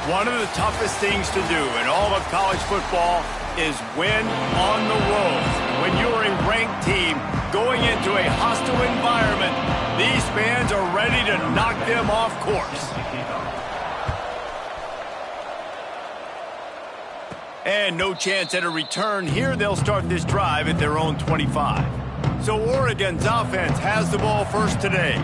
One of the toughest things to do in all of college football is win on the road. When you're a ranked team going into a hostile environment, these fans are ready to knock them off course. And no chance at a return here. They'll start this drive at their own 25. So Oregon's offense has the ball first today.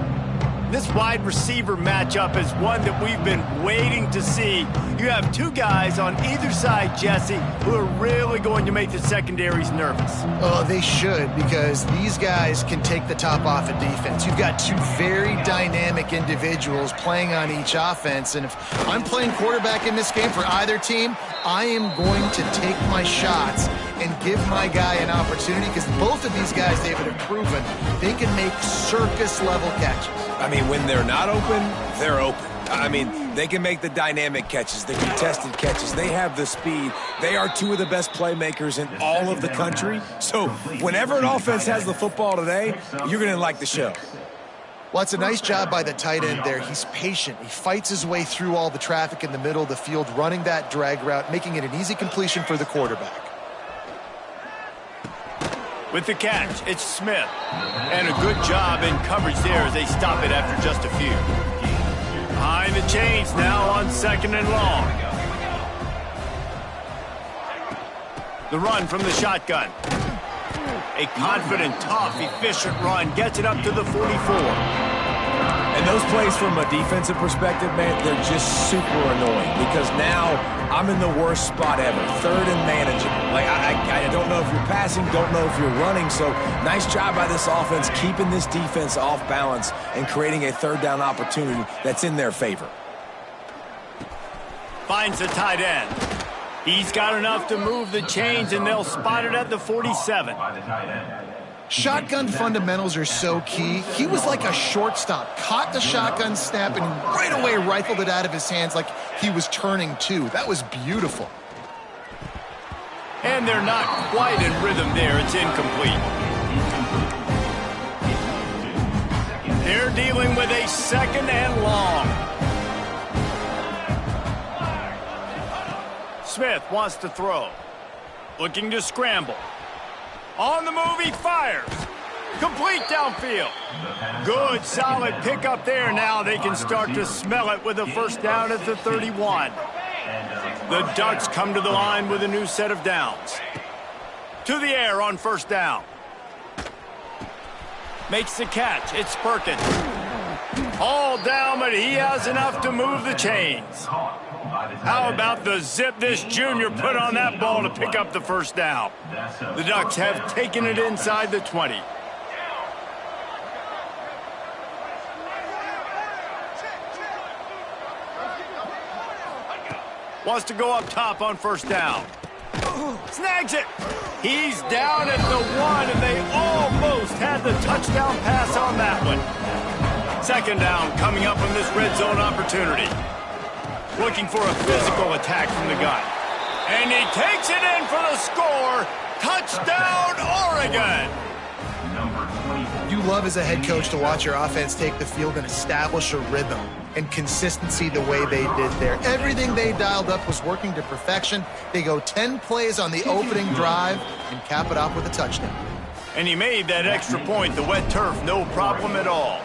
This wide receiver matchup is one that we've been waiting to see. You have two guys on either side, Jesse, who are really going to make the secondaries nervous. Oh, they should, because these guys can take the top off of defense. You've got two very dynamic individuals playing on each offense, and if I'm playing quarterback in this game for either team, I am going to take my shots and give my guy an opportunity, because both of these guys, David, have proven they can make circus-level catches. I mean, when they're not open, they're open. I mean, they can make the dynamic catches, the contested catches. They have the speed. They are two of the best playmakers in all of the country. So whenever an offense has the football today, you're going to like the show. Well, it's a nice job by the tight end there. He's patient. He fights his way through all the traffic in the middle of the field, running that drag route, making it an easy completion for the quarterback. With the catch, it's Smith. And a good job in coverage there as they stop it after just a few. Behind the chains now on 2nd and long. The run from the shotgun. A confident, tough, efficient run gets it up to the 44. And those plays from a defensive perspective, man, they're just super annoying because now I'm in the worst spot ever, 3rd and manageable. Like, I don't know if you're passing, don't know if you're running, so nice job by this offense keeping this defense off balance and creating a 3rd down opportunity that's in their favor. Finds the tight end. He's got enough to move the chains, and they'll spot it at the 47. Shotgun fundamentals are so key. He was like a shortstop, caught the shotgun snap, and right away rifled it out of his hands like he was turning two. That was beautiful. And they're not quite in rhythm there. It's incomplete. They're dealing with a 2nd and long. Smith wants to throw. Looking to scramble. On the move, he fires. Complete downfield. Good, solid pickup there. Now they can start to smell it with a 1st down at the 31. The Ducks come to the line with a new set of downs. To the air on 1st down. Makes the catch. It's Perkins. All down, but he has enough to move the chains. How about the zip this junior put on that ball to pick up the 1st down? The Ducks have taken it inside the 20. Wants to go up top on 1st down. Snags it. He's down at the 1, and they almost had the touchdown pass on that one. 2nd down coming up on this red zone opportunity. Looking for a physical attack from the gun. And he takes it in for the score. Touchdown, Oregon! You love as a head coach to watch your offense take the field and establish a rhythm and consistency the way they did there. Everything they dialed up was working to perfection. They go 10 plays on the opening drive and cap it off with a touchdown. And he made that extra point, the wet turf, no problem at all.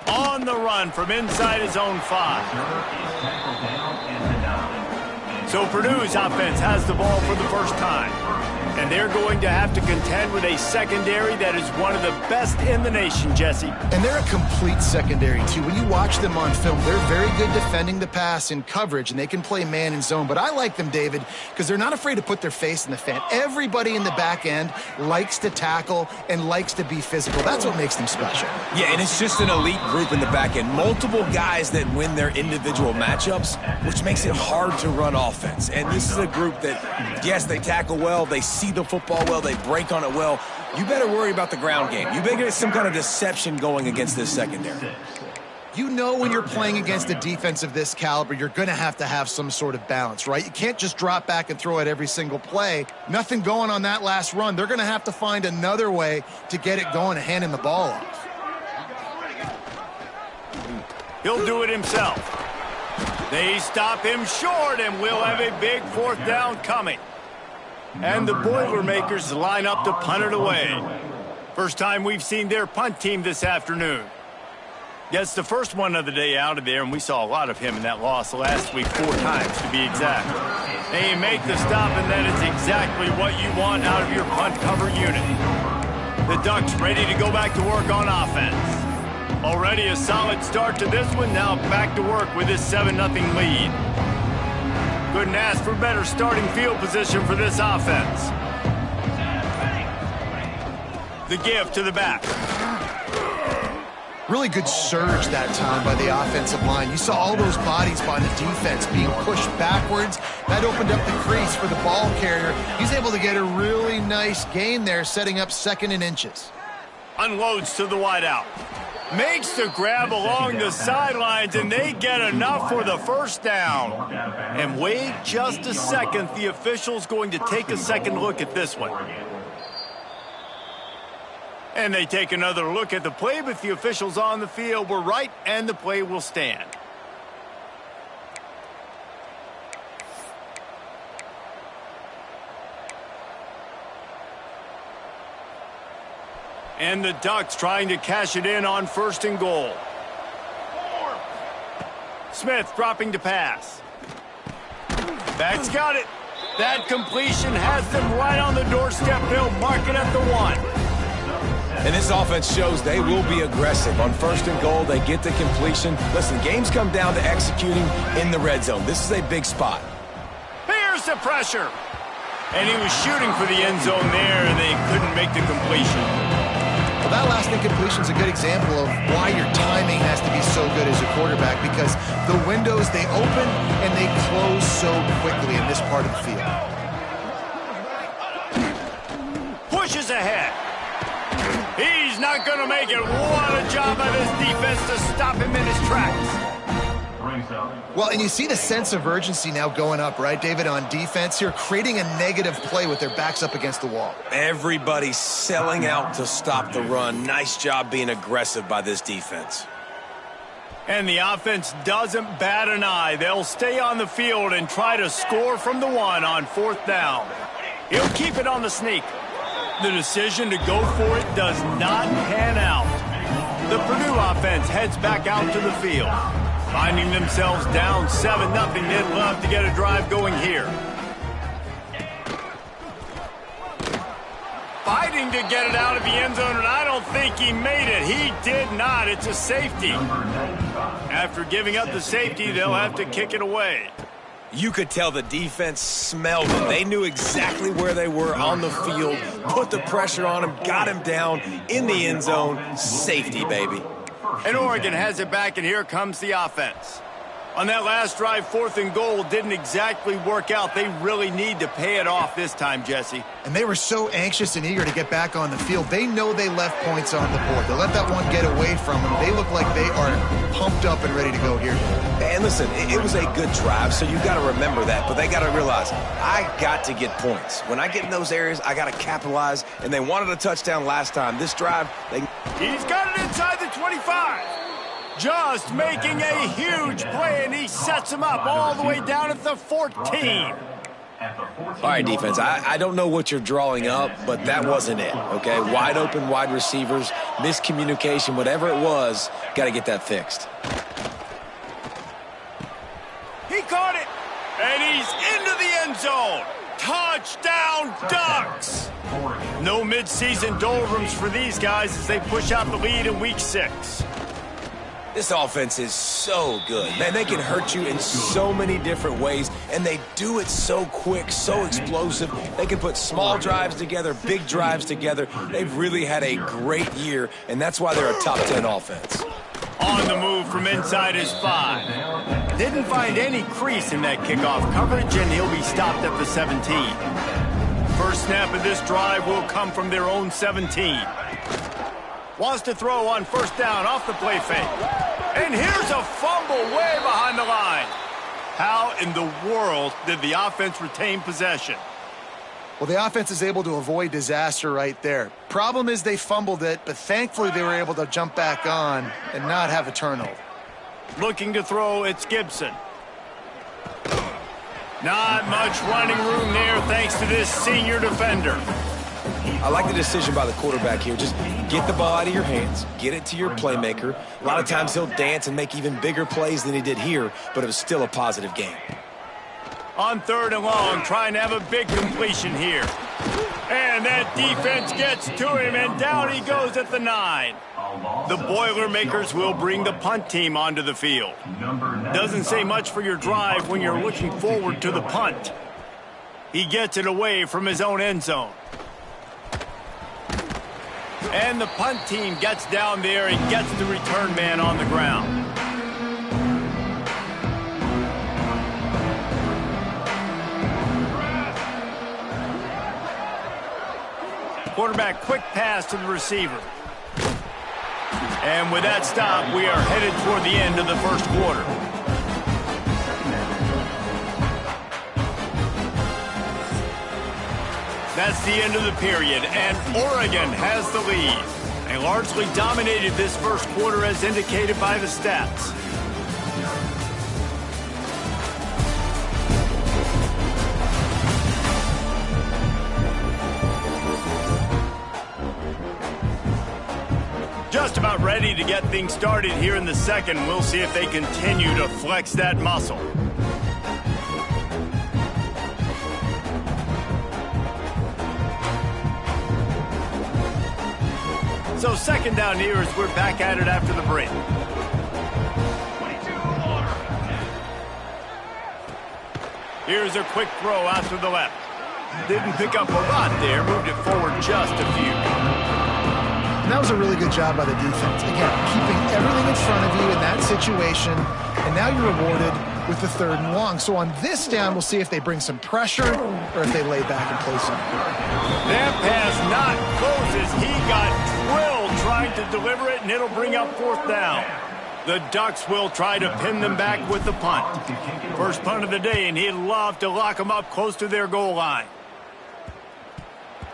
On the run from inside his own 5. So Purdue's offense has the ball for the first time. And they're going to have to contend with a secondary that is one of the best in the nation, Jesse. And they're a complete secondary, too. When you watch them on film, they're very good defending the pass in coverage, and they can play man and zone. But I like them, David, because they're not afraid to put their face in the fan. Everybody in the back end likes to tackle and likes to be physical. That's what makes them special. Yeah, and it's just an elite group in the back end. Multiple guys that win their individual matchups, which makes it hard to run offense. And this is a group that, yes, they tackle well, they see the football well, they break on it well. You better worry about the ground game. You better get some kind of deception going against this secondary. You know when you're playing against a defense of this caliber, you're going to have some sort of balance, right? You can't just drop back and throw it every single play. Nothing going on that last run. They're going to have to find another way to get it going and hand him the ball off. He'll do it himself. They stop him short, and we'll have a big 4th down coming. And the Boilermakers line up to punt it away. First time we've seen their punt team this afternoon. That's the first one of the day out of there, and we saw a lot of him in that loss last week, 4 times to be exact. They make the stop, and that is exactly what you want out of your punt cover unit. The Ducks ready to go back to work on offense. Already a solid start to this one, now back to work with this 7-0 lead. Couldn't ask for better starting field position for this offense. The give to the back. Really good surge that time by the offensive line. You saw all those bodies by the defense being pushed backwards. That opened up the crease for the ball carrier. He's able to get a really nice gain there, setting up 2nd and inches. Unloads to the wideout. Makes the grab along the sidelines, and they get enough for the 1st down. And wait just a second. The official's going to take a second look at this one. And they take another look at the play, but the officials on the field were right, and the play will stand. And the Ducks trying to cash it in on 1st and goal. Smith dropping to pass. Back's got it. That completion has them right on the doorstep. They'll mark it at the 1. And this offense shows they will be aggressive. On 1st and goal, they get the completion. Listen, games come down to executing in the red zone. This is a big spot. Here's the pressure. And he was shooting for the end zone there, and they couldn't make the completion. Well, that last incompletion is a good example of why your timing has to be so good as a quarterback, because the windows, they open and they close so quickly in this part of the field. Pushes ahead. He's not going to make it. What a job by this defense to stop him in his tracks. Well, and you see the sense of urgency now going up, right, David, on defense here, creating a negative play with their backs up against the wall. Everybody's selling out to stop the run. Nice job being aggressive by this defense. And the offense doesn't bat an eye. They'll stay on the field and try to score from the 1 on 4th down. He'll keep it on the sneak. The decision to go for it does not pan out. The Purdue offense heads back out to the field. Finding themselves down 7-0, they'd love to get a drive going here. Fighting to get it out of the end zone, and I don't think he made it. He did not. It's a safety. After giving up the safety, they'll have to kick it away. You could tell the defense smelled him. They knew exactly where they were on the field, put the pressure on him, got him down in the end zone. Safety, baby. And Oregon has it back, and here comes the offense. On that last drive, 4th and goal didn't exactly work out. They really need to pay it off this time, Jesse. And they were so anxious and eager to get back on the field. They know they left points on the board. They let that one get away from them. They look like they are pumped up and ready to go here. And listen, it was a good drive, so you got to remember that. But they got to realize, I got to get points. When I get in those areas, I got to capitalize. And they wanted a touchdown last time. This drive, He's got it inside the 25. Just making a huge play, and he sets him up all the way down at the 14. All right, defense, I don't know what you're drawing up, but that wasn't it, okay? Wide open wide receivers, miscommunication, whatever it was, got to get that fixed. He caught it, and he's into the end zone. Touchdown, Ducks! No midseason doldrums for these guys as they push out the lead in Week 6. This offense is so good. Man, they can hurt you in so many different ways, and they do it so quick, so explosive. They can put small drives together, big drives together. They've really had a great year, and that's why they're a top 10 offense. On the move from inside his 5. Didn't find any crease in that kickoff coverage, and he'll be stopped at the 17. First snap of this drive will come from their own 17. Wants to throw on 1st down off the play fake. And here's a fumble way behind the line. How in the world did the offense retain possession? Well, the offense is able to avoid disaster right there. Problem is they fumbled it, but thankfully they were able to jump back on and not have a turnover. Looking to throw, it's Gibson. Not much running room there thanks to this senior defender. I like the decision by the quarterback here. Just get the ball out of your hands, get it to your playmaker. A lot of times he'll dance and make even bigger plays than he did here, but it was still a positive game. On 3rd and long, trying to have a big completion here. And that defense gets to him, and down he goes at the 9. The Boilermakers will bring the punt team onto the field. Doesn't say much for your drive when you're looking forward to the punt. He gets it away from his own end zone. And the punt team gets down there and gets the return man on the ground. Quarterback, quick pass to the receiver. And with that stop, we are headed toward the end of the first quarter. That's the end of the period, and Oregon has the lead. They largely dominated this first quarter as indicated by the stats. Just about ready to get things started here in the second. We'll see if they continue to flex that muscle. So second down here as we're back at it after the break. Here's a quick throw out to the left. Didn't pick up a lot there, moved it forward just a few. And that was a really good job by the defense. Again, keeping everything in front of you in that situation, and now you're rewarded with the 3rd and long. So on this down, we'll see if they bring some pressure or if they lay back and play some. That pass not closes. He got drilled trying to deliver it, and it'll bring up 4th down. The Ducks will try to pin them back with the punt. First punt of the day, and he'd love to lock them up close to their goal line.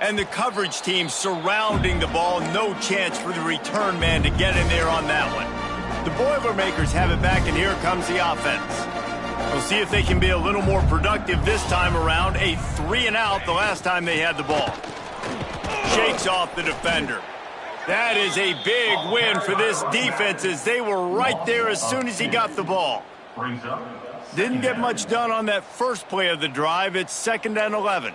And the coverage team surrounding the ball. No chance for the return man to get in there on that one. The Boilermakers have it back, and here comes the offense. We'll see if they can be a little more productive this time around. A 3-and-out the last time they had the ball. Shakes off the defender. That is a big win for this defense as they were right there as soon as he got the ball. Didn't get much done on that first play of the drive. It's 2nd and 11.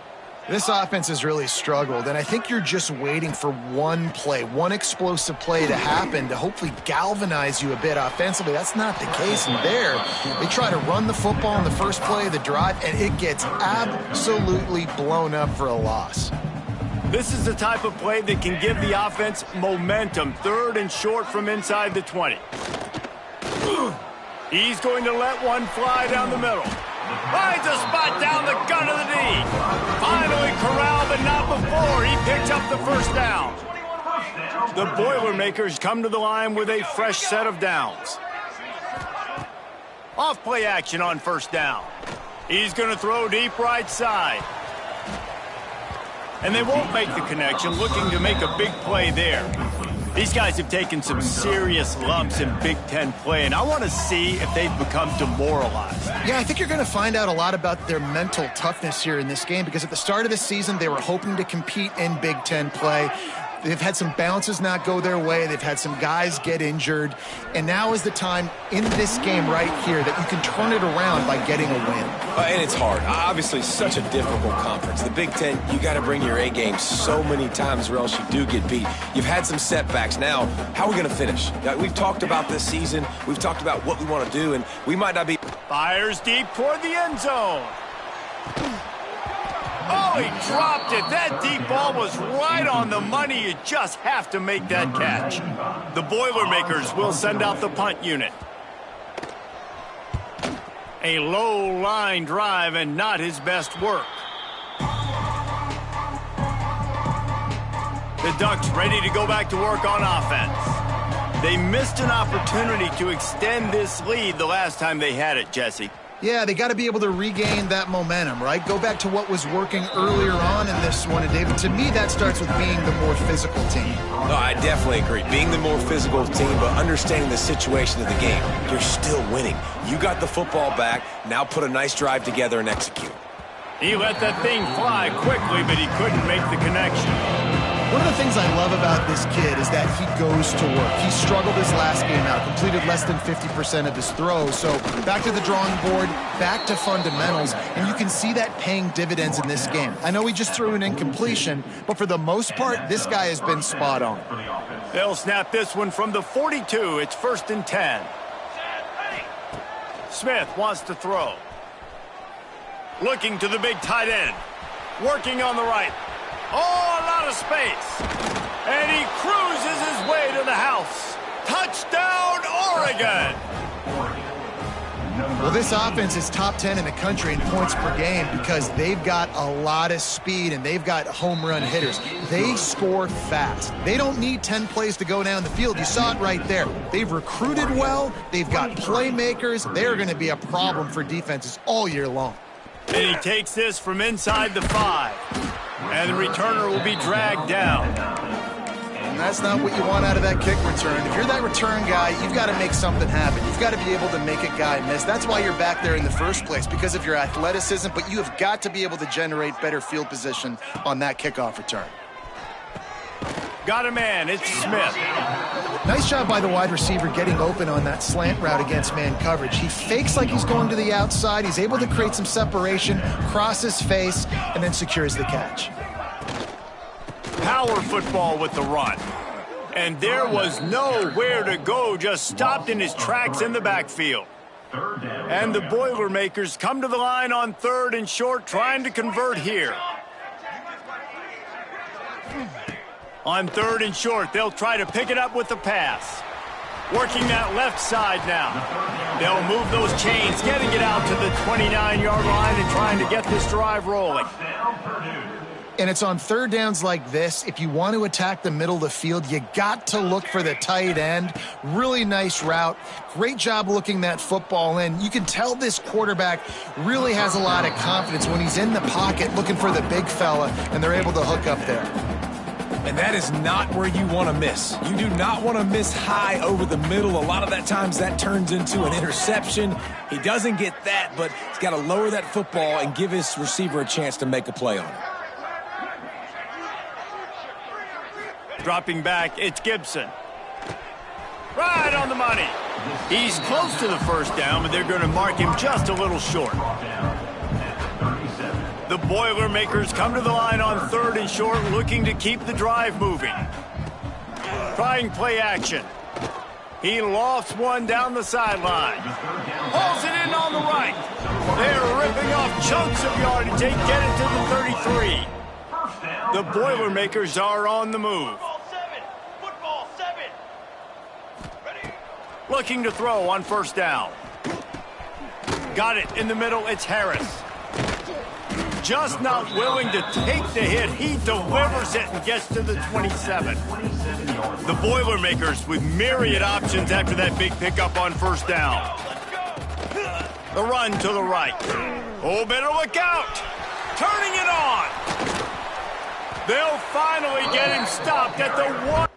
This offense has really struggled, and I think you're just waiting for one play, one explosive play to happen to hopefully galvanize you a bit offensively. That's not the case in there. They try to run the football in the first play of the drive, and it gets absolutely blown up for a loss. This is the type of play that can give the offense momentum. 3rd and short from inside the 20. He's going to let one fly down the middle. Finds a spot down the gun of the D. Finally corralled, but not before. He picks up the 1st down. The Boilermakers come to the line with a fresh set of downs. Off play action on 1st down. He's going to throw deep right side. And they won't make the connection, looking to make a big play there. These guys have taken some serious lumps in Big Ten play, and I want to see if they've become demoralized. Yeah, I think you're going to find out a lot about their mental toughness here in this game, because at the start of the season, they were hoping to compete in Big Ten play. They've had some bounces not go their way. They've had some guys get injured. And now is the time in this game right here that you can turn it around by getting a win. And it's hard. Obviously, such a difficult conference. The Big Ten, you got to bring your A game so many times or else you do get beat. You've had some setbacks. Now, how are we going to finish? We've talked about this season. We've talked about what we want to do, and we might not be... Fires deep toward the end zone. Oh, he dropped it. That deep ball was right on the money. You just have to make that catch. The Boilermakers will send out the punt unit. A low line drive and not his best work. The Ducks ready to go back to work on offense. They missed an opportunity to extend this lead the last time they had it, Jesse. Yeah, they got to be able to regain that momentum, right? Go back to what was working earlier on in this one. And, David, to me, that starts with being the more physical team. No, I definitely agree. Being the more physical team, but understanding the situation of the game. You're still winning. You got the football back. Now put a nice drive together and execute. He let that thing fly quickly, but he couldn't make the connection. One of the things I love about this kid is that he goes to work. He struggled his last game out, completed less than 50% of his throws. So back to the drawing board, back to fundamentals, and you can see that paying dividends in this game. I know he just threw an incompletion, but for the most part, this guy has been spot on. They'll snap this one from the 42. It's 1st and 10. Smith wants to throw. Looking to the big tight end. Working on the right. Oh, a lot of space. And he cruises his way to the house. Touchdown, Oregon! Well, this offense is top 10 in the country in points per game because they've got a lot of speed and they've got home run hitters. They score fast. They don't need 10 plays to go down the field. You saw it right there. They've recruited well. They've got playmakers. They're going to be a problem for defenses all year long. And he takes this from inside the 5. And the returner will be dragged down. And that's not what you want out of that kick return. If you're that return guy, you've got to make something happen. You've got to be able to make a guy miss. That's why you're back there in the first place, because of your athleticism, but you have got to be able to generate better field position on that kickoff return. Got a man. It's Smith. Nice job by the wide receiver getting open on that slant route against man coverage. He fakes like he's going to the outside. He's able to create some separation, cross his face, and then secures the catch. Power football with the run. And there was nowhere to go, just stopped in his tracks in the backfield. And the Boilermakers come to the line on 3rd and short, trying to convert here. On 3rd and short, they'll try to pick it up with the pass. Working that left side now. They'll move those chains, getting it out to the 29-yard line and trying to get this drive rolling. And it's on 3rd downs like this. If you want to attack the middle of the field, you got to look for the tight end. Really nice route. Great job looking that football in. You can tell this quarterback really has a lot of confidence when he's in the pocket looking for the big fella, and they're able to hook up there. And that is not where you want to miss. You do not want to miss high over the middle. A lot of that times that turns into an interception. He doesn't get that, but he's got to lower that football and give his receiver a chance to make a play on it. Dropping back, it's Gibson. Right on the money. He's close to the 1st down, but they're going to mark him just a little short. The Boilermakers come to the line on 3rd and short, looking to keep the drive moving. Trying play action. He lofts one down the sideline. Hauls it in on the right. They're ripping off chunks of yardage. They get it to the 33. The Boilermakers are on the move. Football 7. Ready. Looking to throw on 1st down. Got it in the middle. It's Harris. Just not willing to take the hit. He delivers it and gets to the 27. The Boilermakers with myriad options after that big pickup on 1st down. The run to the right. Oh, better look out. Turning it on. They'll finally get him stopped at the 1.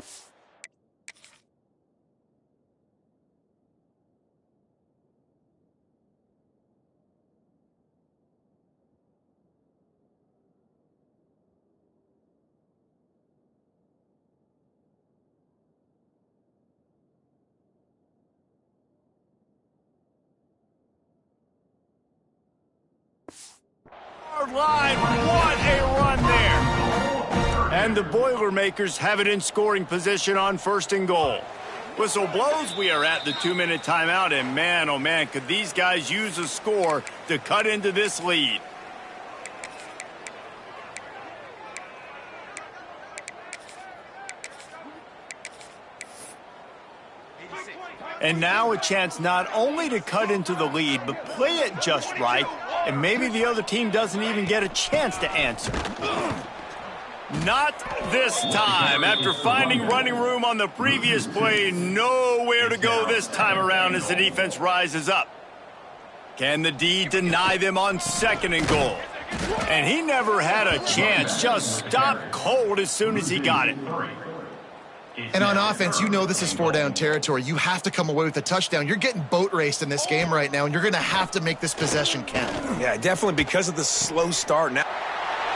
Line. What a run there. And the Boilermakers have it in scoring position on 1st and goal. Whistle blows. We are at the 2-minute timeout, and man, oh man, could these guys use a score to cut into this lead. And now a chance not only to cut into the lead, but play it just right, and maybe the other team doesn't even get a chance to answer. Not this time. After finding running room on the previous play, nowhere to go this time around as the defense rises up. Can the D deny them on 2nd and goal? And he never had a chance. Just stopped cold as soon as he got it. And on offense, you know this is 4-down territory. You have to come away with a touchdown. You're getting boat raced in this game right now, and you're going to have to make this possession count. Yeah, definitely because of the slow start now.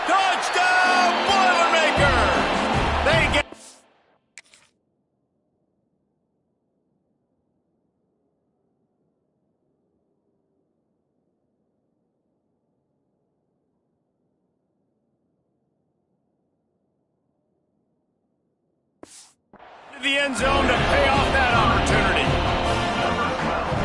Touchdown, Boilermakers! They get... the end zone to pay off that opportunity.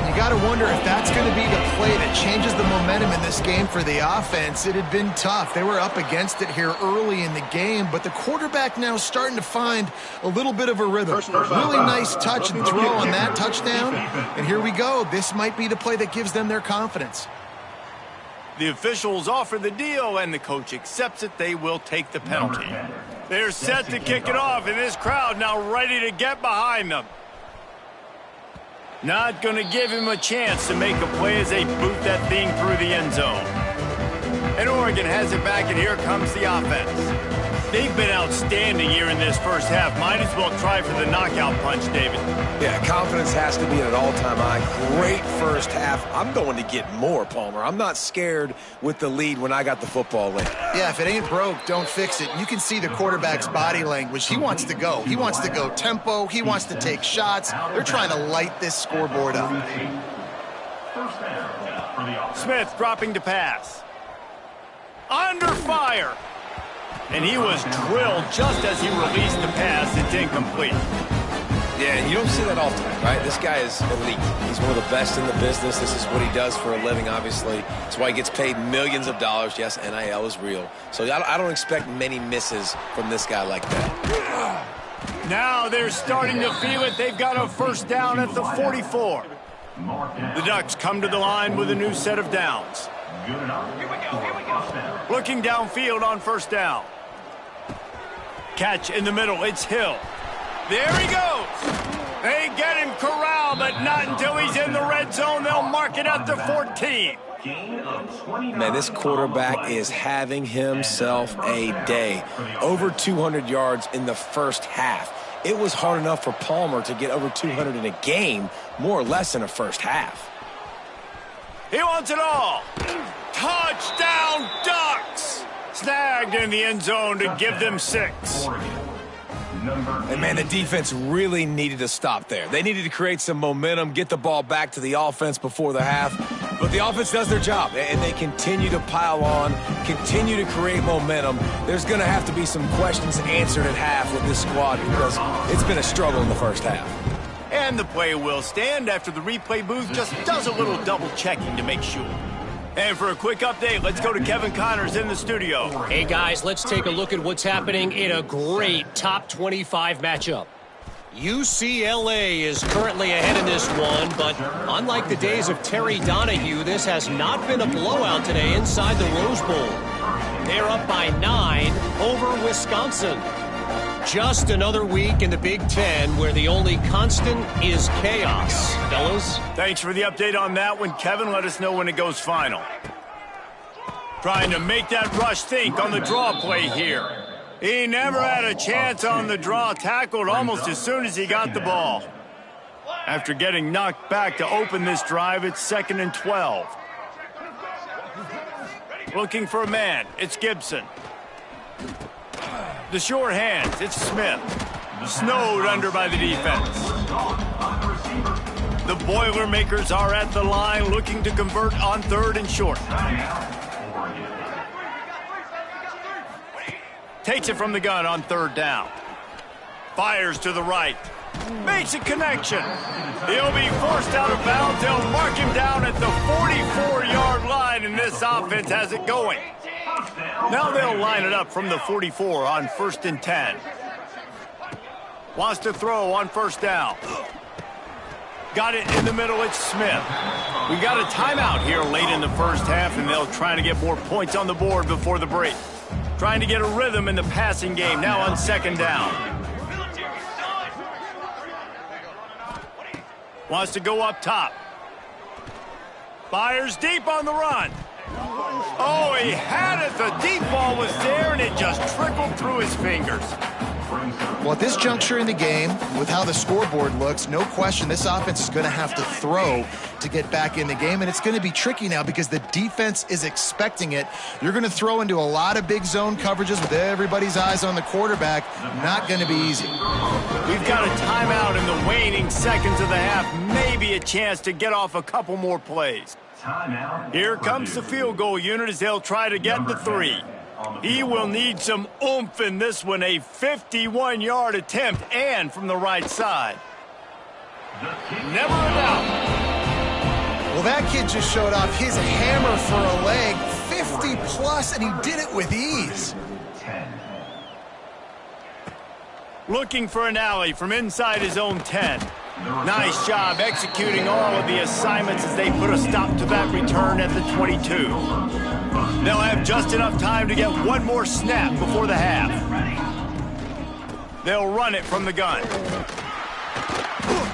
You got to wonder if that's going to be the play that changes the momentum in this game for the offense. It had been tough. They were up against it here early in the game, but the quarterback now starting to find a little bit of a rhythm. Really nice touch and throw on that touchdown. And here we go. This might be the play that gives them their confidence. The officials offer the deal, and the coach accepts it. They will take the penalty. They're set to kick it off, and this crowd now ready to get behind them. Not going to give him a chance to make a play as they boot that thing through the end zone. And Oregon has it back, and here comes the offense. They've been outstanding here in this first half. Might as well try for the knockout punch, David. Yeah, confidence has to be at an all-time high. Great first half. I'm going to get more, Palmer. I'm not scared with the lead when I got the football late. Yeah, if it ain't broke, don't fix it. You can see the quarterback's body language. He wants to go. He wants to go tempo. He wants to take shots. They're trying to light this scoreboard up. Smith dropping to pass. Under fire. And he was drilled just as he released the pass. It's incomplete. Yeah, and you don't see that all the time, right? This guy is elite. He's one of the best in the business. This is what he does for a living, obviously. That's why he gets paid millions of dollars. Yes, NIL is real. So I don't expect many misses from this guy like that. Now they're starting to feel it. They've got a first down at the 44. The Ducks come to the line with a new set of downs. Looking downfield on first down. Catch in the middle. It's Hill. There he goes. They get him corralled, but not until he's in the red zone. They'll mark it at the 14. Man, this quarterback is having himself a day. Over 200 yards in the first half. It was hard enough for Palmer to get over 200 in a game, more or less in a first half. He wants it all. Touchdown, Ducks! Snagged in the end zone to give them 6. And, man, the defense really needed to stop there. They needed to create some momentum, get the ball back to the offense before the half. But the offense does their job, and they continue to pile on, continue to create momentum. There's going to have to be some questions answered at half with this squad because it's been a struggle in the first half. And the play will stand after the replay booth just does a little double-checking to make sure. And for a quick update, let's go to Kevin Connors in the studio. Hey, guys, let's take a look at what's happening in a great top 25 matchup. UCLA is currently ahead in this one, but unlike the days of Terry Donahue, this has not been a blowout today inside the Rose Bowl. They're up by 9 over Wisconsin. Just another week in the Big Ten where the only constant is chaos. Fellas? Thanks for the update on that one, Kevin. Let us know when it goes final. Trying to make that rush think on the draw play here. He never had a chance on the draw, tackled almost as soon as he got the ball. After getting knocked back to open this drive, it's 2nd and 12. Looking for a man, it's Gibson. The short hands, it's Smith. Snowed under by the defense. The Boilermakers are at the line looking to convert on 3rd and short. Takes it from the gun on 3rd down. Fires to the right. Makes a connection. He'll be forced out of bounds. They'll mark him down at the 44-yard line, and this offense has it going. Now they'll line it up from the 44 on 1st and 10. Wants to throw on 1st down. Got it in the middle, it's Smith. We got a timeout here late in the first half, and they'll try to get more points on the board before the break. Trying to get a rhythm in the passing game now on 2nd down. Wants to go up top. Fires deep on the run. Oh, he had it. The deep ball was there, and it just trickled through his fingers. Well, at this juncture in the game, with how the scoreboard looks, no question this offense is going to have to throw to get back in the game, and it's going to be tricky now because the defense is expecting it. You're going to throw into a lot of big zone coverages with everybody's eyes on the quarterback. Not going to be easy. We've got a timeout in the waning seconds of the half, maybe a chance to get off a couple more plays. Here comes the field goal unit as they'll try to get the 3. He will need some oomph in this one, a 51-yard attempt, and from the right side. Never a doubt. Well, that kid just showed off his hammer for a leg, 50-plus, and he did it with ease. Looking for an alley from inside his own 10. Nice job executing all of the assignments as they put a stop to that return at the 22. They'll have just enough time to get one more snap before the half. They'll run it from the gun.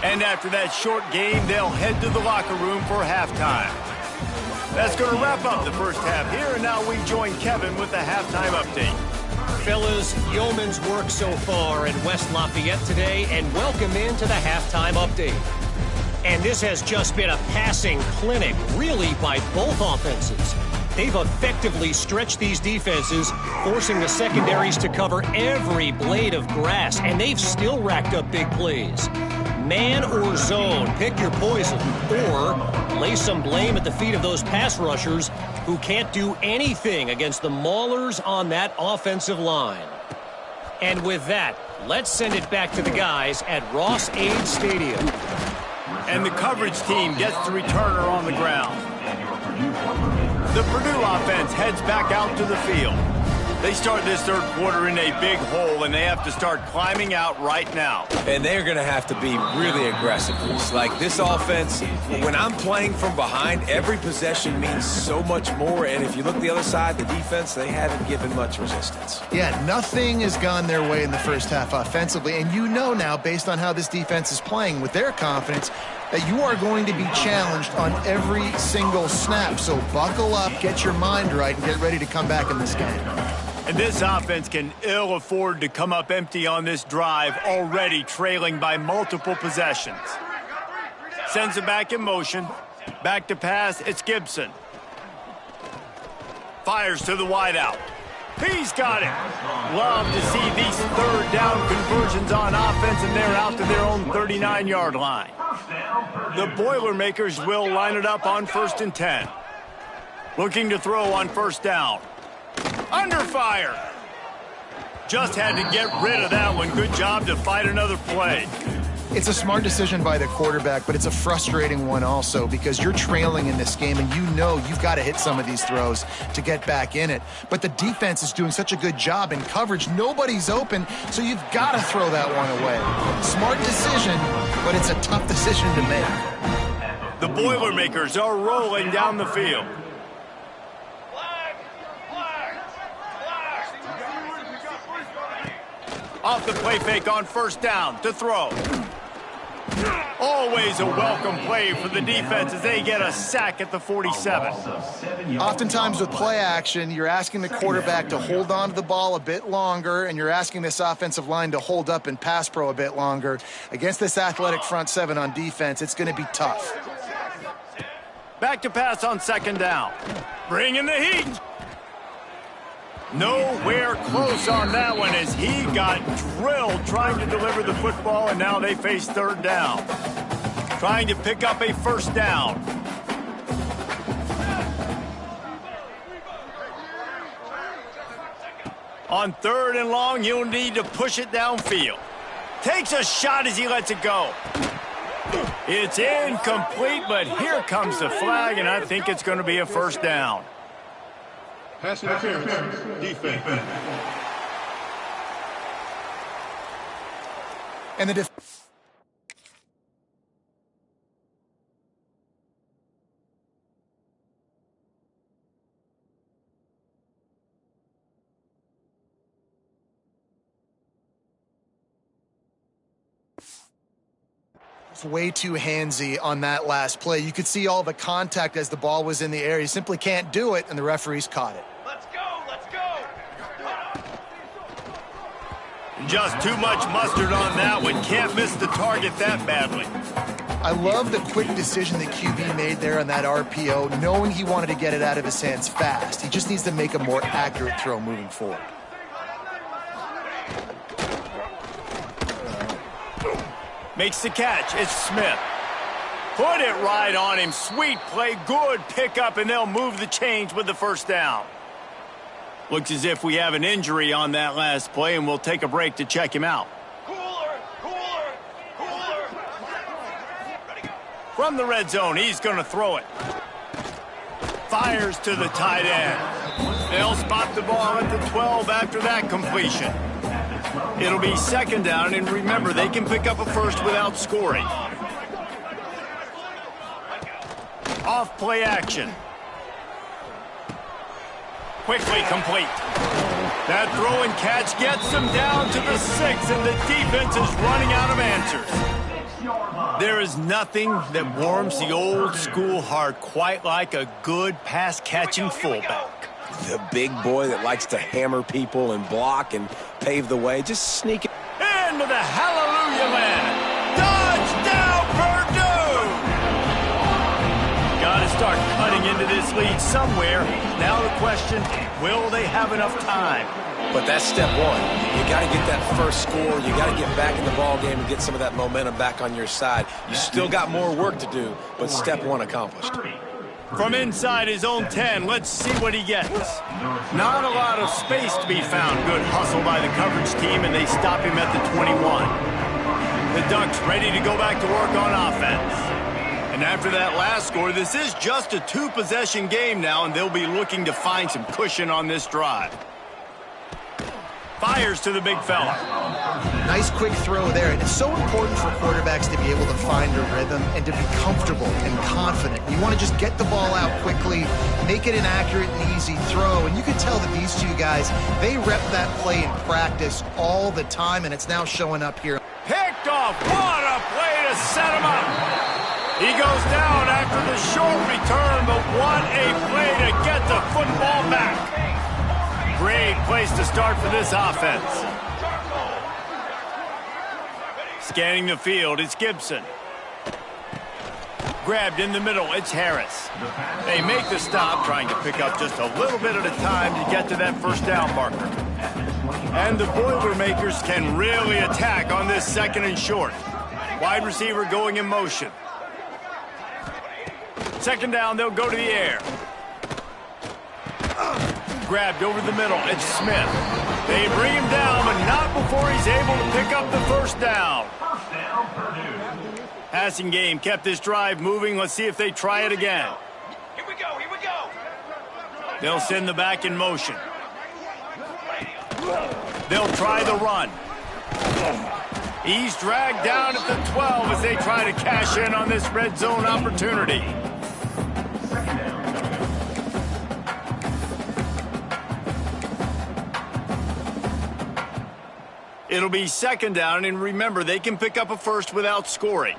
And after that short game, they'll head to the locker room for halftime. That's going to wrap up the first half here, and now we join Kevin with the halftime update. Fellas, yeoman's work so far in West Lafayette today, and welcome into the halftime update. And this has just been a passing clinic, really, by both offenses. They've effectively stretched these defenses, forcing the secondaries to cover every blade of grass, and they've still racked up big plays. Man or zone, pick your poison, or lay some blame at the feet of those pass rushers who can't do anything against the maulers on that offensive line. And with that, let's send it back to the guys at Ross-Ade Stadium. And the coverage team gets the returner on the ground. The Purdue offense heads back out to the field. They start this third quarter in a big hole, and they have to start climbing out right now. And they're going to have to be really aggressive. It's like this offense, when I'm playing from behind, every possession means so much more. And if you look the other side, the defense, they haven't given much resistance. Yeah, nothing has gone their way in the first half offensively. And you know now, based on how this defense is playing with their confidence, that you are going to be challenged on every single snap. So buckle up, get your mind right, and get ready to come back in this game. And this offense can ill afford to come up empty on this drive, already trailing by multiple possessions. Sends it back in motion. Back to pass, it's Gibson. Fires to the wideout. He's got it. Love to see these third down conversions on offense, and they're out to their own 39-yard line. The Boilermakers will line it up on 1st and 10. Looking to throw on first down. Under fire. Just had to get rid of that one. Good job to fight another play. It's a smart decision by the quarterback, but it's a frustrating one also because you're trailing in this game and you know you've got to hit some of these throws to get back in it. But the defense is doing such a good job in coverage. Nobody's open, so you've got to throw that one away. Smart decision, but it's a tough decision to make. The Boilermakers are rolling down the field. Off the play fake on first down to throw. Always a welcome play for the defense as they get a sack at the 47. Oftentimes with play action, you're asking the quarterback to hold on to the ball a bit longer, and you're asking this offensive line to hold up and pass pro a bit longer. Against this athletic front seven on defense, it's going to be tough. Back to pass on second down. Bringing the heat. Nowhere close on that one as he got drilled trying to deliver the football, and now they face third down. Trying to pick up a first down. On 3rd and long, he'll need to push it downfield. Takes a shot as he lets it go. It's incomplete, but here comes the flag, and I think it's going to be a first down. Pass interference, defense. And the way too handsy on that last play. You could see all the contact as the ball was in the air. He simply can't do it, and the referees caught it. Let's go, let's go. Just too much mustard on that one. Can't miss the target that badly. I love the quick decision that QB made there on that RPO, knowing he wanted to get it out of his hands fast. He just needs to make a more accurate throw moving forward. Makes the catch. It's Smith. Put it right on him. Sweet play. Good pickup, and they'll move the chains with the first down. Looks as if we have an injury on that last play, and we'll take a break to check him out. From the red zone, he's going to throw it. Fires to the tight end. They'll spot the ball at the 12 after that completion. It'll be second down, and remember, they can pick up a first without scoring. Off play action. Quickly complete. That throw and catch gets them down to the 6, and the defense is running out of answers. There is nothing that warms the old school heart quite like a good pass-catching fullback. The big boy that likes to hammer people and block and pave the way. Just sneak it. Into the hallelujah land. Touchdown, Purdue! Got to start cutting into this lead somewhere. Now the question, will they have enough time? But that's step one. You got to get that first score. You got to get back in the ball game and get some of that momentum back on your side. You still got more work to do, but step one accomplished. From inside his own 10, let's see what he gets. Not a lot of space to be found. Good hustle by the coverage team, and they stop him at the 21. The Ducks ready to go back to work on offense. And after that last score, this is just a two-possession game now, and they'll be looking to find some cushion on this drive. Fires to the big fella. Nice quick throw there, and it's so important for quarterbacks to be able to find a rhythm and to be comfortable and confident. You want to just get the ball out quickly, make it an accurate and easy throw, and you can tell that these two guys, they rep that play in practice all the time, and it's now showing up here. Picked off. What a play to set him up. He goes down after the short return, but what a play to get the football back. Great place to start for this offense. Scanning the field, it's Gibson. Grabbed in the middle, it's Harris. They make the stop, trying to pick up just a little bit at a time to get to that first down marker. And the Boilermakers can really attack on this second and short. Wide receiver going in motion. Second down, they'll go to the air. Grabbed over the middle, it's Smith. They bring him down, but not before he's able to pick up the first down. Passing game kept this drive moving. Let's see if they try it again. Here we go, here we go. They'll send the back in motion. They'll try the run. He's dragged down at the 12 as they try to cash in on this red zone opportunity. It'll be second down, and remember, they can pick up a first without scoring.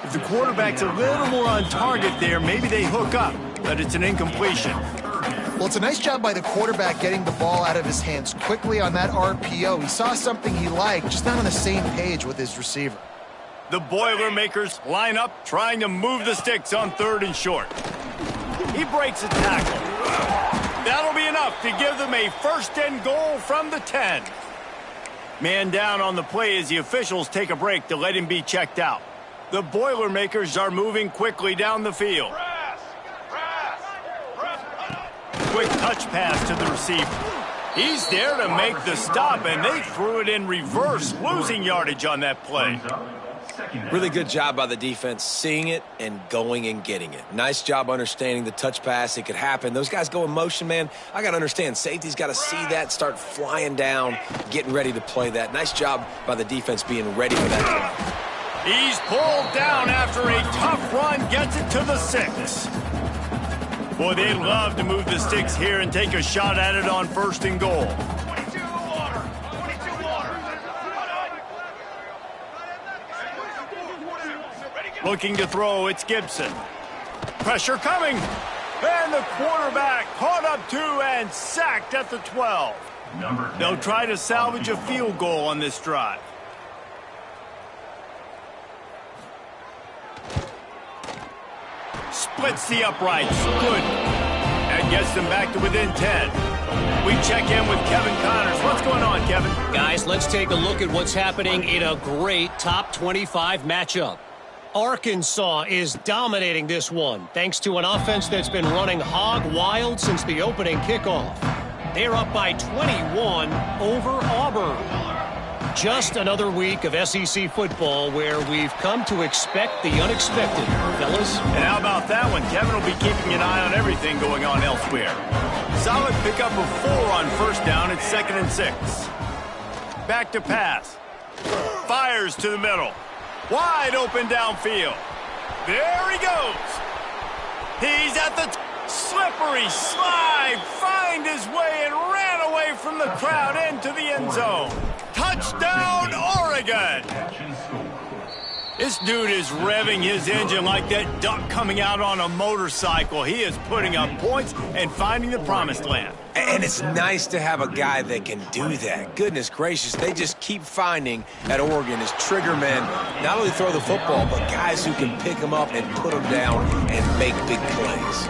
If the quarterback's a little more on target there, maybe they hook up, but it's an incompletion. Well, it's a nice job by the quarterback getting the ball out of his hands quickly on that RPO. He saw something he liked, just not on the same page with his receiver. The Boilermakers line up, trying to move the sticks on third and short. He breaks a tackle. That'll be enough to give them a first and goal from the 10. Man down on the play as the officials take a break to let him be checked out. The Boilermakers are moving quickly down the field. Quick touch pass to the receiver. He's there to make the stop, and they threw it in reverse, losing yardage on that play. Really good job by the defense, seeing it and going and getting it. Nice job understanding the touch pass. It could happen. Those guys go in motion, man. I got to understand. Safety's got to see that, start flying down, getting ready to play that. Nice job by the defense being ready for that play. He's pulled down after a tough run, gets it to the 6. Boy, they'd love to move the sticks here and take a shot at it on first and goal. Looking to throw, it's Gibson. Pressure coming. And the quarterback caught up two and sacked at the 12. They'll try to salvage a field goal on this drive. Splits the uprights. Good. And gets them back to within 10. We check in with Kevin Connors. What's going on, Kevin? Guys, let's take a look at what's happening in a great top 25 matchup. Arkansas is dominating this one thanks to an offense that's been running hog wild since the opening kickoff. They're up by 21 over Auburn. Just another week of SEC football where we've come to expect the unexpected, fellas. And how about that one? Kevin will be keeping an eye on everything going on elsewhere. Solid pickup of 4 on first down. It's 2nd and 6. Back to pass. Fires to the middle. Wide open downfield. There he goes. He's at the slippery slide. Find his way and ran away from the crowd into the end zone. Touchdown, Oregon. This dude is revving his engine like that duck coming out on a motorcycle. He is putting up points and finding the promised land. And it's nice to have a guy that can do that. Goodness gracious, they just keep finding at Oregon as trigger men, not only throw the football, but guys who can pick them up and put them down and make big plays.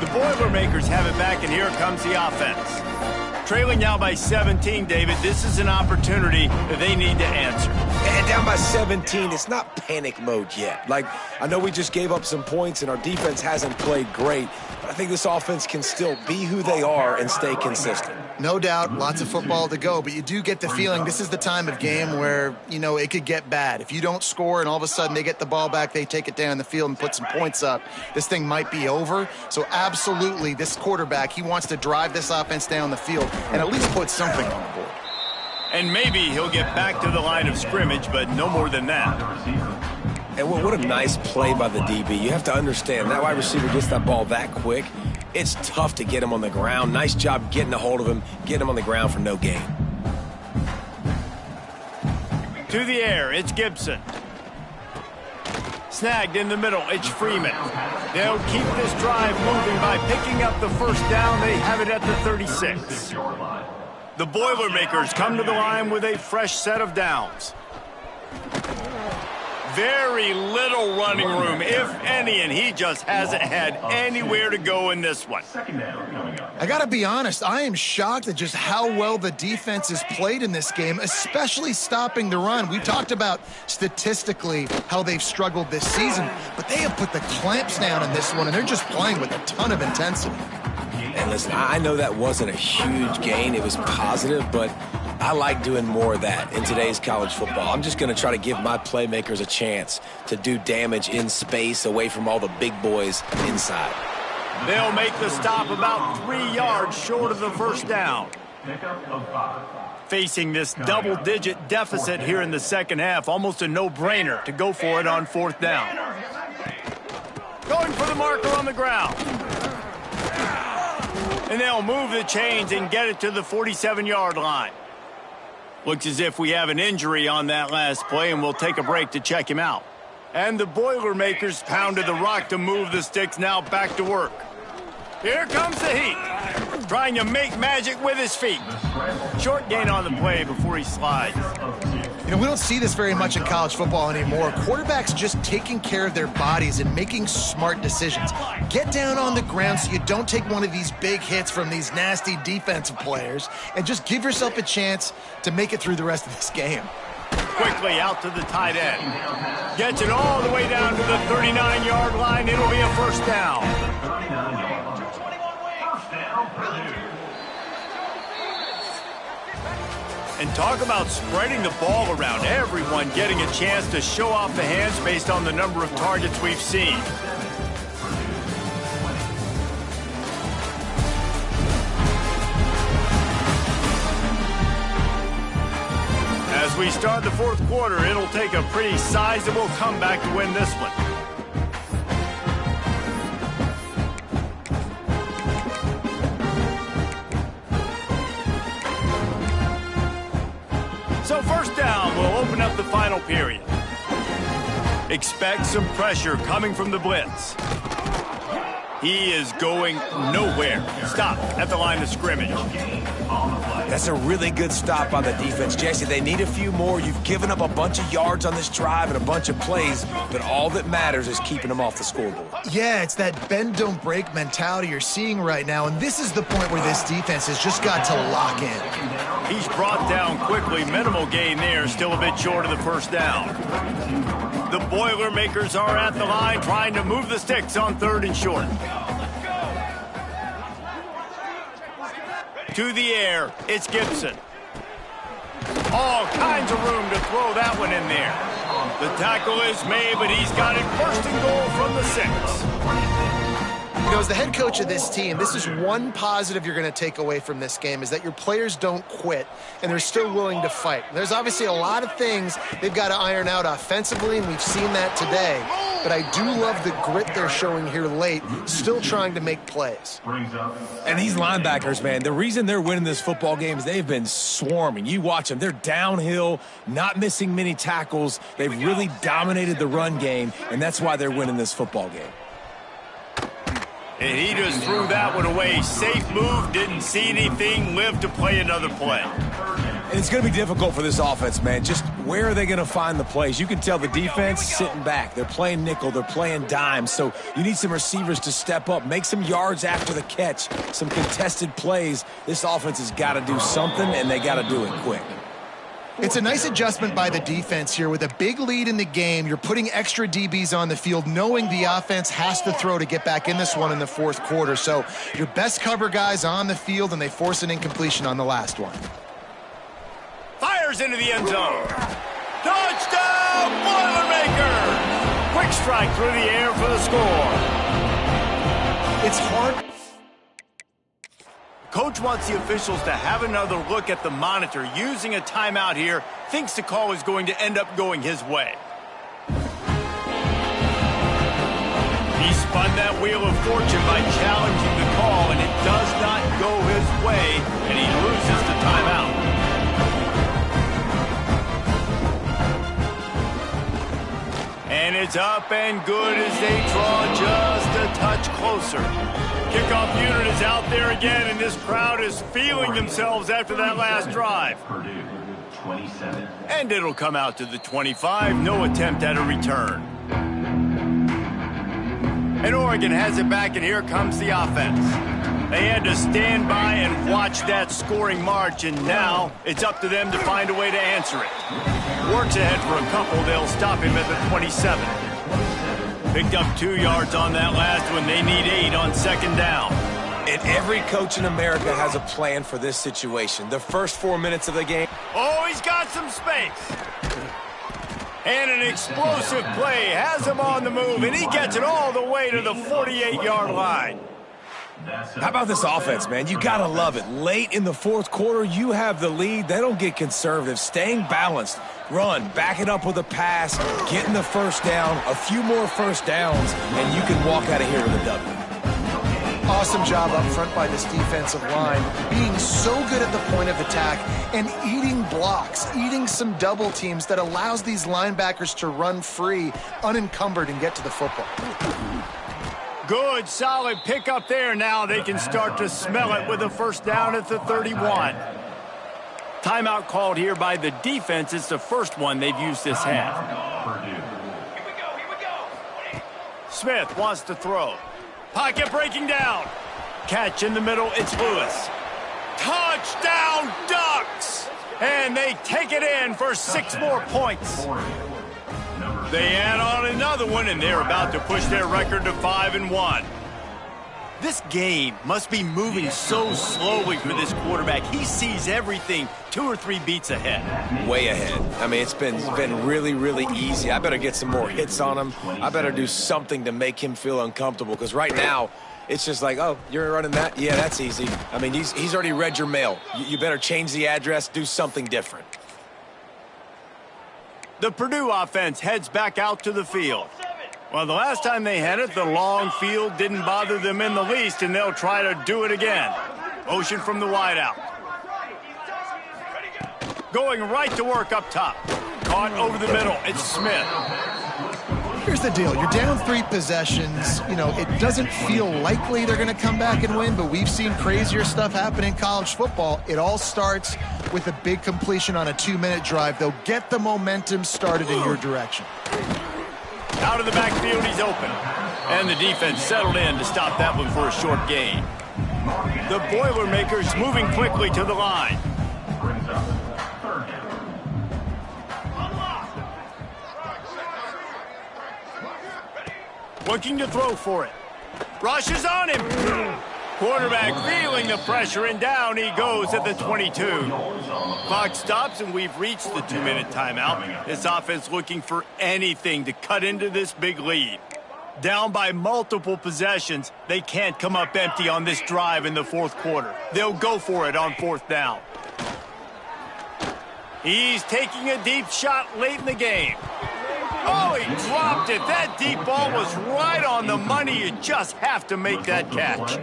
The Boilermakers have it back, and here comes the offense. Trailing now by 17, David. This is an opportunity that they need to answer. And down by 17, it's not panic mode yet. Like, I know we just gave up some points and our defense hasn't played great, but I think this offense can still be who they are and stay consistent. No doubt, lots of football to go, but you do get the feeling this is the time of game where, you know, it could get bad. If you don't score and all of a sudden they get the ball back, they take it down the field and put some points up, this thing might be over. So absolutely, this quarterback, he wants to drive this offense down the field and at least put something on the board. And maybe he'll get back to the line of scrimmage, but no more than that. And what a nice play by the DB. You have to understand, that wide receiver gets that ball that quick. It's tough to get him on the ground. Nice job getting a hold of him, getting him on the ground for no gain. To the air, it's Gibson. Snagged in the middle, it's Freeman. They'll keep this drive moving by picking up the first down. They have it at the 36. The Boilermakers come to the line with a fresh set of downs. Very little running room, if any, and he just hasn't had anywhere to go in this one. I got to be honest, I am shocked at just how well the defense has played in this game, especially stopping the run. We talked about statistically how they've struggled this season, but they have put the clamps down in this one, and they're just playing with a ton of intensity. And listen, I know that wasn't a huge gain. It was positive, but I like doing more of that in today's college football. I'm just going to try to give my playmakers a chance to do damage in space away from all the big boys inside. They'll make the stop about 3 yards short of the first down. Facing this double-digit deficit here in the second half, almost a no-brainer to go for it on 4th down. Going for the marker on the ground. And they'll move the chains and get it to the 47-yard line. Looks as if we have an injury on that last play, and we'll take a break to check him out. And the Boilermakers pounded the rock to move the sticks, now back to work. Here comes the heat. Trying to make magic with his feet. Short gain on the play before he slides. You know, we don't see this very much in college football anymore. Quarterbacks just taking care of their bodies and making smart decisions. Get down on the ground so you don't take one of these big hits from these nasty defensive players, and just give yourself a chance to make it through the rest of this game. Quickly out to the tight end. Gets it all the way down to the 39-yard line. It'll be a first down. And talk about spreading the ball around. Everyone getting a chance to show off the hands based on the number of targets we've seen. As we start the 4th quarter, it'll take a pretty sizable comeback to win this one. So 1st down will open up the final period. Expect some pressure coming from the blitz. He is going nowhere. Stop at the line of scrimmage. That's a really good stop on the defense, Jesse. They need a few more. You've given up a bunch of yards on this drive and a bunch of plays, but all that matters is keeping them off the scoreboard. Yeah, it's that bend, don't break mentality you're seeing right now, and this is the point where this defense has just got to lock in. He's brought down quickly. Minimal gain there, still a bit short of the first down. The Boilermakers are at the line trying to move the sticks on 3rd and short. To the air, it's Gibson. All kinds of room to throw that one in there. The tackle is made, but he's got it 1st and goal from the 6. You know, as the head coach of this team, this is one positive you're going to take away from this game, is that your players don't quit, and they're still willing to fight. There's obviously a lot of things they've got to iron out offensively, and we've seen that today. But I do love the grit they're showing here late, still trying to make plays. And these linebackers, man, the reason they're winning this football game is they've been swarming. You watch them. They're downhill, not missing many tackles. They've really dominated the run game, and that's why they're winning this football game. And he just threw that one away. Safe move, didn't see anything, lived to play another play. And it's going to be difficult for this offense, man. Just where are they going to find the plays? You can tell the defense sitting back. They're playing nickel. They're playing dime. So you need some receivers to step up, make some yards after the catch, some contested plays. This offense has got to do something, and they got to do it quick. It's a nice adjustment by the defense here. With a big lead in the game, you're putting extra DBs on the field, knowing the offense has to throw to get back in this one in the 4th quarter. So your best cover guys on the field, and they force an incompletion on the last one. Fires into the end zone. Touchdown, Boilermakers! Quick strike through the air for the score. It's hard. Coach wants the officials to have another look at the monitor. Using a timeout here, thinks the call is going to end up going his way. He spun that wheel of fortune by challenging the call, and it does not go his way, and he loses the timeout. And it's up and good as they draw just a touch closer. Kickoff unit is out there again, and this crowd is feeling themselves after that last drive. And it'll come out to the 25, no attempt at a return. And Oregon has it back, and here comes the offense. They had to stand by and watch that scoring march, and now it's up to them to find a way to answer it. Works ahead for a couple. They'll stop him at the 27. Picked up 2 yards on that last one. They need 8 on 2nd down. And every coach in America has a plan for this situation. The first 4 minutes of the game. Oh, he's got some space. And an explosive play has him on the move, and he gets it all the way to the 48-yard line. How about this offense, man? You got to love it. Late in the 4th quarter, you have the lead. They don't get conservative. Staying balanced. Run, back it up with a pass, getting the first down, a few more first downs, and you can walk out of here with a W. Awesome job up front by this defensive line, being so good at the point of attack and eating blocks, eating some double teams that allows these linebackers to run free, unencumbered, and get to the football. Good, solid pickup there. Now they can start to smell it with a first down at the 31. Timeout called here by the defense. It's the first one they've used this half. Here we go. Smith wants to throw. Pocket breaking down. Catch in the middle. It's Lewis. Touchdown, Ducks! And they take it in for 6 more points. They add on another one, and they're about to push their record to 5-1. This game must be moving so slowly for this quarterback. He sees everything 2 or 3 beats ahead. Way ahead. I mean, it's been really, really easy. I better get some more hits on him. I better do something to make him feel uncomfortable, because right now, it's just like, oh, you're running that? Yeah, that's easy. I mean, he's already read your mail. You better change the address, do something different. The Purdue offense heads back out to the field. Well, the last time they had it, the long field didn't bother them in the least, and they'll try to do it again. Motion from the wideout. Going right to work up top. Caught over the middle. It's Smith. Here's the deal. You're down 3 possessions. You know, it doesn't feel likely they're going to come back and win, but we've seen crazier stuff happen in college football. It all starts with a big completion on a 2-minute drive. They'll get the momentum started in your direction. Out of the backfield, he's open. And the defense settled in to stop that one for a short gain. The Boilermakers moving quickly to the line. Looking to throw for it. Rushes on him. Quarterback feeling the pressure, and down he goes at the 22. Clock stops, and we've reached the 2-minute timeout. This offense looking for anything to cut into this big lead. Down by multiple possessions, they can't come up empty on this drive in the fourth quarter. They'll go for it on 4th down. He's taking a deep shot late in the game. Oh, he dropped it. That deep ball was right on the money. You just have to make that catch.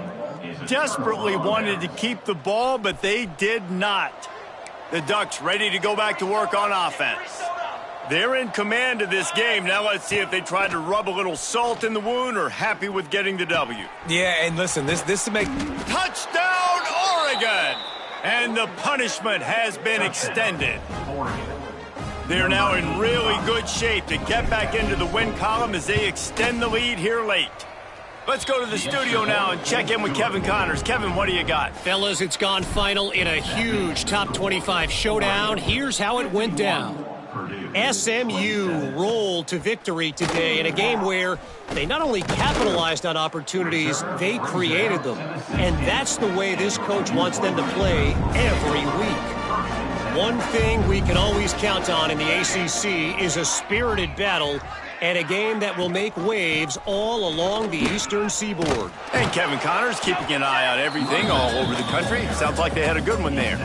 Desperately wanted to keep the ball, but they did not. The Ducks ready to go back to work on offense. They're in command of this game. Now let's see if they try to rub a little salt in the wound or happy with getting the W. Yeah, and listen, this to make... Touchdown, Oregon! And the punishment has been extended. They're now in really good shape to get back into the win column as they extend the lead here late. Let's go to the studio now and check in with Kevin Connors. Kevin, what do you got? Fellas, it's gone final in a huge top 25 showdown. Here's how it went down. SMU rolled to victory today in a game where they not only capitalized on opportunities, they created them. And that's the way this coach wants them to play every week. One thing we can always count on in the ACC is a spirited battle and a game that will make waves all along the Eastern Seaboard. And Kevin Connors keeping an eye on everything all over the country. Sounds like they had a good one there.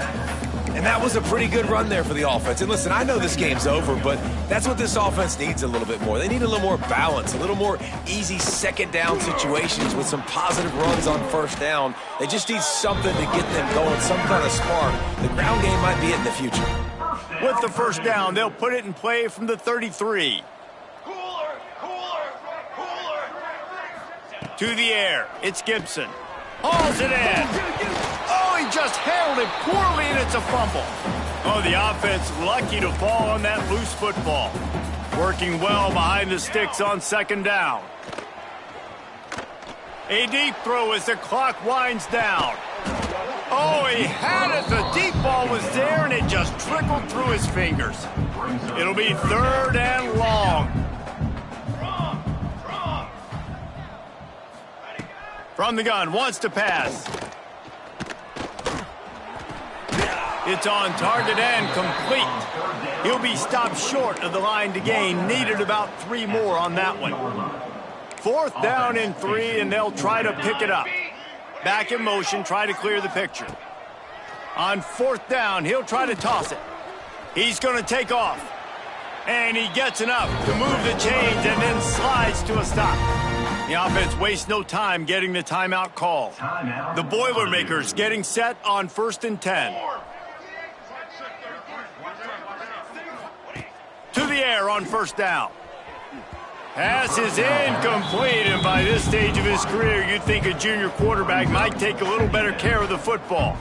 And that was a pretty good run there for the offense. And listen, I know this game's over, but that's what this offense needs a little bit more. They need a little more balance, a little more easy 2nd down situations with some positive runs on 1st down. They just need something to get them going, some kind of spark. The ground game might be it in the future. With the 1st down, they'll put it in play from the 33. To the air, it's Gibson. Hauls it in. Oh, he just handled it poorly, and it's a fumble. Oh, the offense lucky to fall on that loose football. Working well behind the sticks on 2nd down. A deep throw as the clock winds down. Oh, he had it. The deep ball was there, and it just trickled through his fingers. It'll be 3rd and long. From the gun, wants to pass. It's on target and complete. He'll be stopped short of the line to gain. Needed about 3 more on that one. 4th down and 3, and they'll try to pick it up. Back in motion, try to clear the picture. On 4th down, he'll try to toss it. He's going to take off. And he gets enough to move the chains and then slides to a stop. The offense wastes no time getting the timeout call. The Boilermakers getting set on 1st and 10. To the air on 1st down. Pass is incomplete, and by this stage of his career, you'd think a junior quarterback might take a little better care of the football.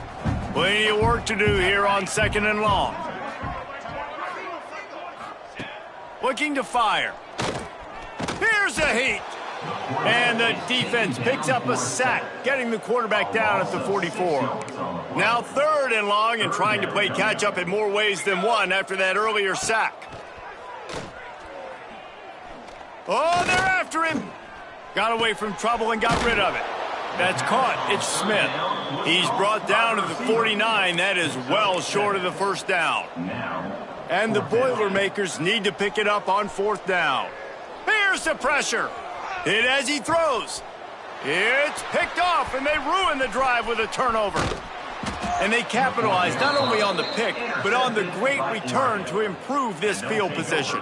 Plenty of work to do here on 2nd and long. Looking to fire. Here's a heat. And the defense picks up a sack, getting the quarterback down at the 44. Now 3rd and long, and trying to play catch-up in more ways than one after that earlier sack. Oh, they're after him. Got away from trouble and got rid of it. That's caught. It's Smith. He's brought down to the 49. That is well short of the 1st down. And the Boilermakers need to pick it up on 4th down. Here's the pressure. Hit as he throws. It's picked off, and they ruin the drive with a turnover. And they capitalize not only on the pick, but on the great return to improve this field position.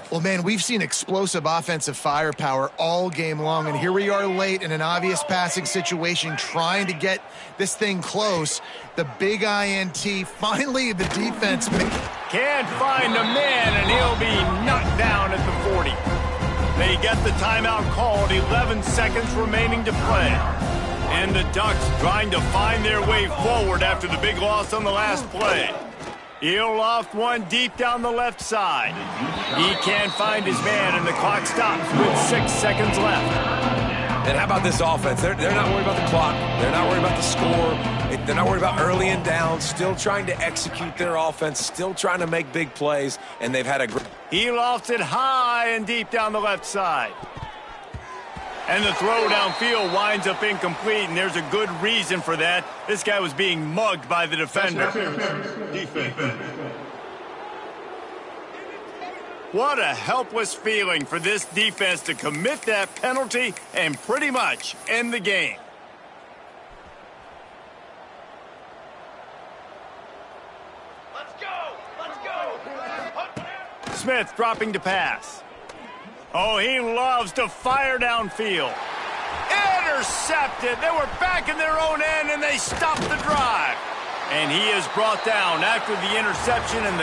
Well, man, we've seen explosive offensive firepower all game long, and here we are late in an obvious passing situation trying to get this thing close. The big INT, finally the defense. Can't find a man, and he'll be knocked down at the 40. They get the timeout called, 11 seconds remaining to play. And the Ducks trying to find their way forward after the big loss on the last play. He'll loft one deep down the left side. He can't find his man, and the clock stops with 6 seconds left. And how about this offense? They're not worried about the clock. They're not worried about the score. They're not worried about early and down. Still trying to execute their offense. Still trying to make big plays. And they've had a great... He lofts it high and deep down the left side. And the throw downfield winds up incomplete, and there's a good reason for that. This guy was being mugged by the defender. Defense. What a helpless feeling for this defense to commit that penalty and pretty much end the game. Let's go. Smith dropping to pass. Oh, he loves to fire downfield. Intercepted. They were back in their own end, and they stopped the drive. And he is brought down after the interception, and the